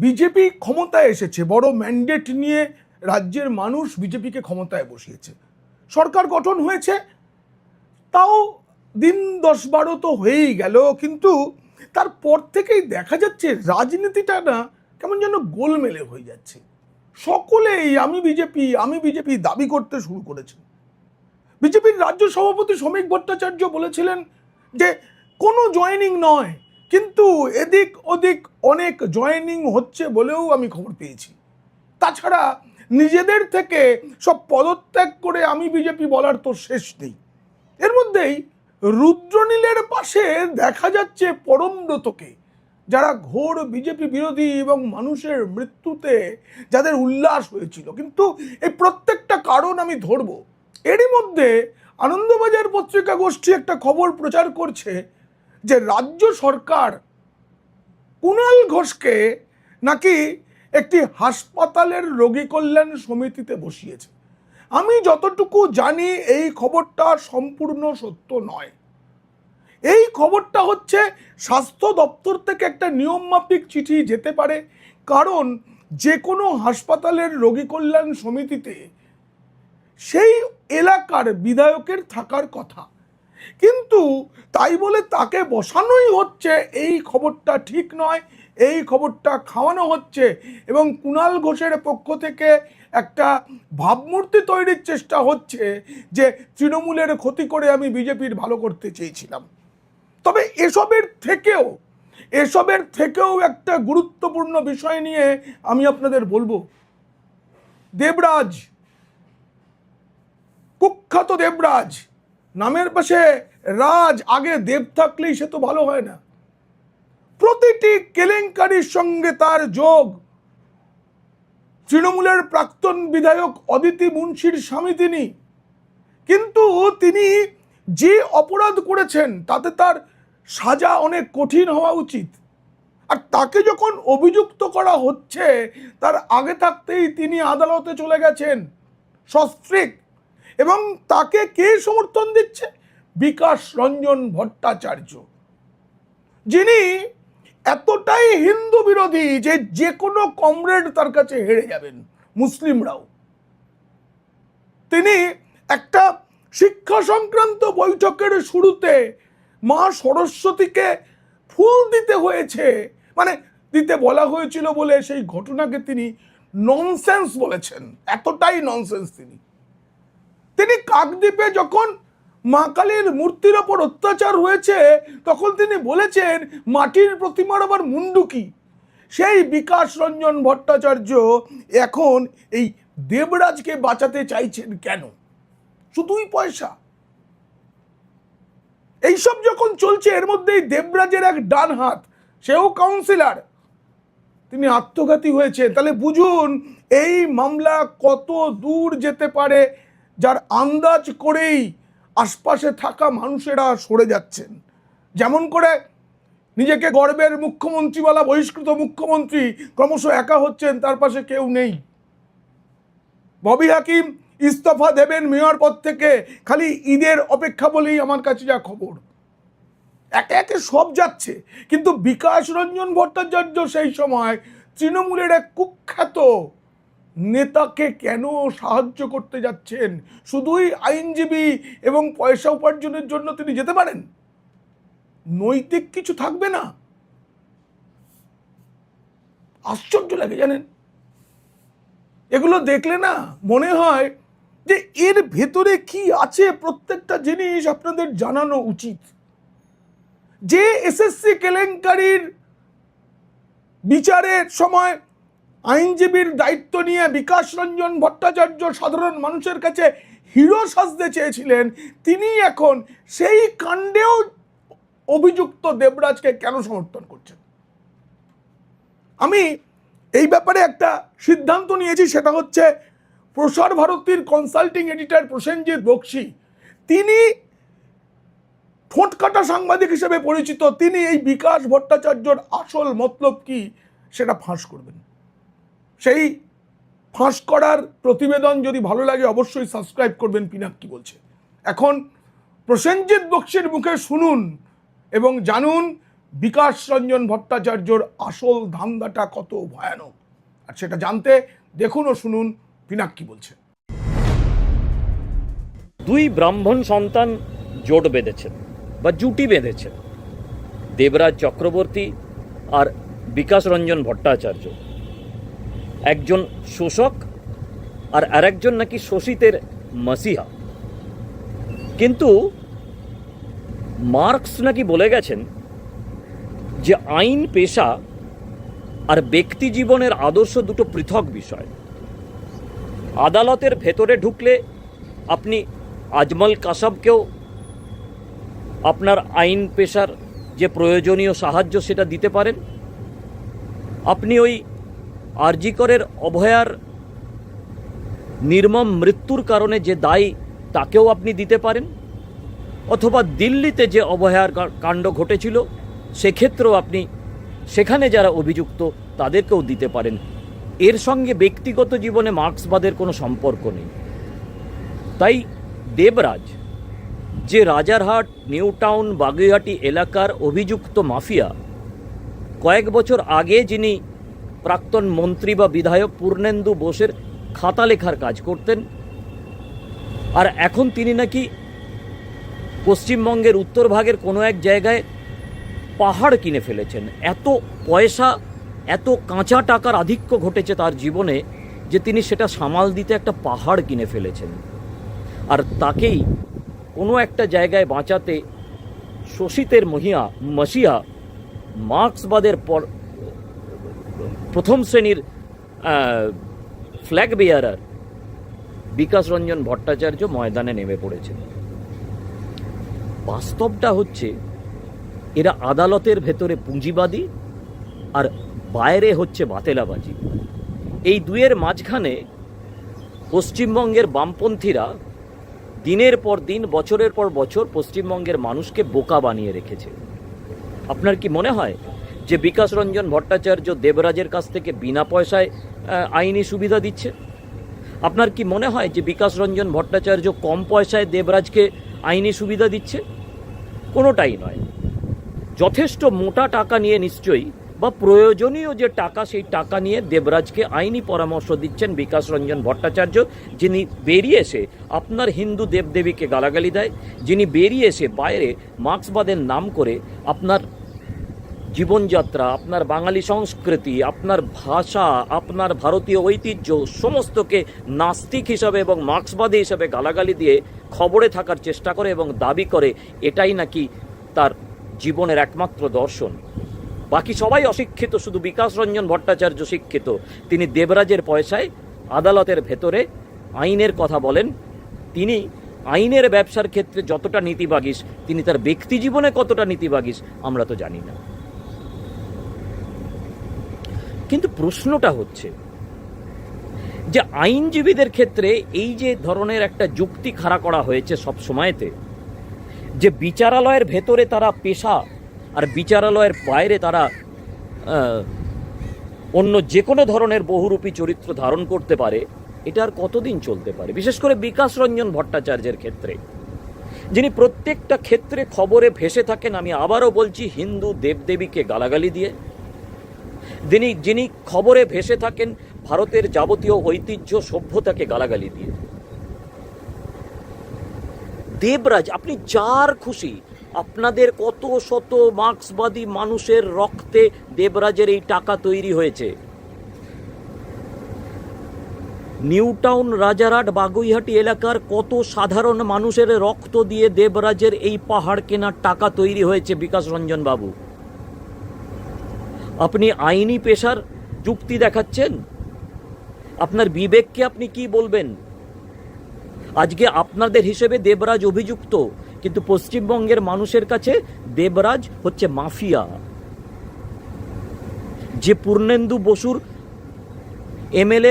BJP ক্ষমতায় এসেছে, বড় ম্যান্ডেট নিয়ে রাজ্যের মানুষ বিজেপিকে ক্ষমতায় বসিয়েছে, সরকার গঠন হয়েছে, তাও দিন 10-12 তো হয়েই গেল, কিন্তু তারপর থেকেই দেখা যাচ্ছে রাজনীতিটা না কেমন যেন গোলমেলে হয়ে যাচ্ছে। সকলেই আমি বিজেপি দাবি করতে শুরু করেছে। বিজেপির রাজ্য সভাপতি শ্রমিক ভট্টাচার্য বলেছিলেন যে কোনো জয়েনিং নয়, কিন্তু এদিক ওদিক অনেক জয়েনিং হচ্ছে বলেও আমি খবর পেয়েছি। তাছাড়া নিজেদের থেকে সব পদত্যাগ করে আমি বিজেপি বলার তো শেষ নেই। এর মধ্যেই রুদ্রনীলের পাশে দেখা যাচ্ছে পরমব্রতকে, যারা ঘোর বিজেপি বিরোধী এবং মানুষের মৃত্যুতে যাদের উল্লাস হয়েছিল। কিন্তু এই প্রত্যেকটা কারণ আমি ধরব। এরই মধ্যে আনন্দবাজার পত্রিকা গোষ্ঠী একটা খবর প্রচার করছে যে রাজ্য সরকার কুণাল ঘোষকে নাকি একটি হাসপাতালের রোগী কল্যাণ সমিতিতে বসিয়েছে। আমি যতটুকু জানি এই খবরটা সম্পূর্ণ সত্য নয়। এই খবরটা হচ্ছে স্বাস্থ্য দপ্তর থেকে একটা নিয়মমাফিক চিঠি যেতে পারে, কারণ যে কোনো হাসপাতালের রোগী কল্যাণ সমিতিতে সেই এলাকার বিধায়কের থাকার কথা, কিন্তু তাই বলে তাকে বসানোই হচ্ছে এই খবরটা ঠিক নয়। এই খবরটা খাওয়ানো হচ্ছে এবং কুণাল ঘোষের পক্ষ থেকে একটা ভাবমূর্তি তৈরির চেষ্টা হচ্ছে যে তৃণমূলের ক্ষতি করে আমি বিজেপির ভালো করতে চেয়েছিলাম। তবে এসবের থেকেও একটা গুরুত্বপূর্ণ বিষয় নিয়ে আমি আপনাদের বলবো। দেবরাজ, কুখ্যাত দেবরাজ, নামের পাশে রাজ, আগে দেব থাকলেই সে তো ভালো হয় না। প্রতিটি কেলেঙ্কারির সঙ্গে তার যোগ। তৃণমূলের প্রাক্তন বিধায়ক অদিতি মুন্সির স্বামী তিনি, কিন্তু তিনি যে অপরাধ করেছেন তাতে তার সাজা অনেক কঠিন হওয়া উচিত। আর তাকে যখন অভিযুক্ত করা হচ্ছে তার আগে থাকতেই তিনি আদালতে চলে গেছেন সস্ত্রীক, এবং তাকে কে সমর্থন দিচ্ছে? বিকাশ রঞ্জন ভট্টাচার্য, যিনি এতটাই হিন্দু বিরোধী যে যে কোনো কমরেড তার কাছে হেরে যাবেন, মুসলিমরাও। তিনি একটা শিক্ষা সংক্রান্ত বৈঠকের শুরুতে মা সরস্বতীকে ফুল দিতে হয়েছে, মানে দিতে বলা হয়েছিল বলে সেই ঘটনাকে তিনি ননসেন্স বলেছেন। এতটাই ননসেন্স তিনি কাকদ্বীপে যখন মা কালীর মূর্তির ওপর অত্যাচার হয়েছে তখন তিনি বলেছেন মাটির প্রতিমার আবার মুন্ডু কি। সেই বিকাশ রঞ্জন ভট্টাচার্য এখন এই দেবরাজকে বাঁচাতে চাইছেন কেন? শুধুই পয়সা। এইসব যখন চলছে এর মধ্যেই দেবরাজের এক ডান হাত, সেও কাউন্সিলর, তিনি আত্মঘাতী হয়েছে। তাহলে বুঝুন এই মামলা কত দূর যেতে পারে, যার আন্দাজ করেই আশপাশে থাকা মানুষেরা সরে যাচ্ছেন। যেমন করে নিজেকে গর্বের মুখ্যমন্ত্রী বলা বহিষ্কৃত মুখ্যমন্ত্রী ক্রমশ একা হচ্ছেন, তার পাশে কেউ নেই। ববি হাকিম ইস্তফা দেবেন মেয়র পদ থেকে, খালি ঈদের অপেক্ষা বলেই আমার কাছে যা খবর। একে একে সব যাচ্ছে, কিন্তু বিকাশ রঞ্জন ভট্টাচার্য সেই সময় তৃণমূলের এক কুখ্যাত নেতাকে কেন সাহায্য করতে যাচ্ছেন? শুধুই আইনজীবী এবং পয়সা উপার্জনের জন্য তিনি যেতে পারেন? নৈতিক কিছু থাকবে না? আশ্চর্য লাগে জানেন, এগুলো দেখলে না মনে হয় যে এর ভেতরে কি আছে প্রত্যেকটা জিনিস আপনাদের জানানো উচিত। যে এসএসসি কেলেঙ্কারির বিচারের সময় আইনজীবীর দায়িত্ব নিয়ে বিকাশ রঞ্জন ভট্টাচার্য সাধারণ মানুষের কাছে হিরো সাজতে চেয়েছিলেন, তিনি এখন সেই কাণ্ডেও অভিযুক্ত দেবরাজকে কেন সমর্থন করছেন? আমি এই ব্যাপারে একটা সিদ্ধান্ত নিয়েছি, সেটা হচ্ছে প্রসার ভারতীর কনসাল্টিং এডিটর প্রসেনজিৎ বক্সি, তিনি ঠোঁটকাটা সাংবাদিক হিসেবে পরিচিত, তিনি এই বিকাশ ভট্টাচার্যর আসল মতলব কি সেটা ফাঁস করবেন। সেই ফাঁস করার প্রতিবেদন যদি ভালো লাগে অবশ্যই সাবস্ক্রাইব করবেন পিনাক কি বলছে। এখন প্রসেনজিৎ বক্সির মুখে শুনুন এবং জানুন বিকাশ রঞ্জন ভট্টাচার্যর আসল ধান্দাটা কত ভয়ানক, আর সেটা জানতে দেখুন ও শুনুন পিনাক কি বলছে। দুই ব্রাহ্মণ সন্তান জোট বেঁধেছেন বা জুটি বেঁধেছেন, দেবরাজ চক্রবর্তী আর বিকাশ রঞ্জন ভট্টাচার্য। একজন শোষক আর আরেকজন নাকি শোষিতের মাসিহা। কিন্তু মার্কস নাকি বলে গেছেন যে আইন পেশা আর ব্যক্তি জীবনের আদর্শ দুটো পৃথক বিষয়। আদালতের ভেতরে ঢুকলে আপনি আজমল কাসাবকেও আপনার আইন পেশার যে প্রয়োজনীয় সাহায্য সেটা দিতে পারেন। আপনি ওই আরজি করের অভয়ার নির্মম মৃত্যুর কারণে যে দায়ী তাকেও আপনি দিতে পারেন, অথবা দিল্লিতে যে অভয়ার কাণ্ড ঘটেছিল সেক্ষেত্রেও আপনি সেখানে যারা অভিযুক্ত তাদেরকেও দিতে পারেন। এর সঙ্গে ব্যক্তিগত জীবনে মার্ক্সবাদের কোনো সম্পর্ক নেই। তাই দেবরাজ যে রাজারহাট, নিউ টাউন, বাগুইহাটি এলাকার অভিযুক্ত মাফিয়া, কয়েক বছর আগে যিনি প্রাক্তন মন্ত্রী বা বিধায়ক পূর্ণেন্দু বোসের খাতা লেখার কাজ করতেন, আর এখন তিনি নাকি পশ্চিমবঙ্গের উত্তর ভাগের কোনো এক জায়গায় পাহাড় কিনে ফেলেছেন। এত পয়সা, এত কাঁচা টাকার আধিক্য ঘটেছে তার জীবনে যে তিনি সেটা সামাল দিতে একটা পাহাড় কিনে ফেলেছেন। আর তাকেই কোনো একটা জায়গায় বাঁচাতে শোষিতের মসিহা মার্ক্সবাদের প্রথম শ্রেণীর ফ্ল্যাগ বেয়ারার বিকাশ রঞ্জন ভট্টাচার্য ময়দানে নেমে পড়েছেন। বাস্তবটা হচ্ছে এরা আদালতের ভেতরে পুঁজিবাদী আর বাইরে হচ্ছে বাতেলাবাজি। এই দুয়ের মাঝখানে পশ্চিমবঙ্গের বামপন্থীরা দিনের পর দিন, বছরের পর বছর পশ্চিমবঙ্গের মানুষকে বোকা বানিয়ে রেখেছে। আপনার কি মনে হয় যে বিকাশ রঞ্জন ভট্টাচার্য দেবরাজের কাছ থেকে বিনা পয়সায় আইনি সুবিধা দিচ্ছে? আপনার কি মনে হয় যে বিকাশ রঞ্জন ভট্টাচার্য কম পয়সায় দেবরাজকে আইনি সুবিধা দিচ্ছে? কোনোটাই নয়। যথেষ্ট মোটা টাকা নিয়ে নিশ্চয়ই, বা প্রয়োজনীয় যে টাকা সেই টাকা নিয়ে দেবরাজকে আইনি পরামর্শ দিচ্ছেন বিকাশ রঞ্জন ভট্টাচার্য, যিনি বেরিয়ে এসে আপনার হিন্দু দেবদেবীকে গালাগালি দেয়, যিনি বেরিয়ে এসে বাইরে মার্ক্সবাদের নাম করে আপনার জীবনযাত্রা, আপনার বাঙালি সংস্কৃতি, আপনার ভাষা, আপনার ভারতীয় ঐতিহ্য সমস্তকে নাস্তিক হিসাবে এবং মার্ক্সবাদী হিসাবে গালাগালি দিয়ে খবরে থাকার চেষ্টা করে এবং দাবি করে এটাই নাকি তার জীবনের একমাত্র দর্শন। বাকি সবাই অশিক্ষিত, শুধু বিকাশ রঞ্জন ভট্টাচার্য শিক্ষিত। তিনি দেবরাজের পয়সায় আদালতের ভেতরে আইনের কথা বলেন। তিনি আইনের ব্যবসার ক্ষেত্রে যতটা নীতিবাগীশ, তিনি তার ব্যক্তি জীবনে কতটা নীতিবাগীশ আমরা তো জানি না। কিন্তু প্রশ্নটা হচ্ছে যে আইনজীবীদের ক্ষেত্রে এই যে ধরনের একটা যুক্তি খাড়া করা হয়েছে সব সময়তে, যে বিচারালয়ের ভেতরে তারা পেশা আর বিচারালয়ের বাইরে তারা অন্য যে কোনো ধরনের বহুরূপী চরিত্র ধারণ করতে পারে, এটা আর কতদিন চলতে পারে? বিশেষ করে বিকাশ রঞ্জন ভট্টাচার্যের ক্ষেত্রে, যিনি প্রত্যেকটা ক্ষেত্রে খবরে ভেসে থাকেন, আমি আবারও বলছি, হিন্দু দেবদেবীকে গালাগালি দিয়ে। যিনি খবরে ভেসে থাকেন ভারতের যাবতীয় ঐতিহ্য সভ্যতাকে গালাগালি দিয়ে। দেবরাজ, আপনি যার খুশি, আপনাদের কত শত মার্ক্সবাদী মানুষের রক্তে দেবরাজের এই টাকা তৈরি হয়েছে। নিউ টাউন, রাজারহাট, বাগুইহাটি এলাকার কত সাধারণ মানুষের রক্ত দিয়ে দেবরাজের এই পাহাড় কেনার টাকা তৈরি হয়েছে বিকাশ রঞ্জন বাবু। আপনি আইনি পেশার যুক্তি দেখাচ্ছেন, আপনার বিবেককে আপনি কি বলবেন? আজকে আপনাদের হিসেবে দেবরাজ অভিযুক্ত, কিন্তু পশ্চিমবঙ্গের মানুষের কাছে দেবরাজ হচ্ছে মাফিয়া। যে পূর্ণেন্দু বসুর এমএলএ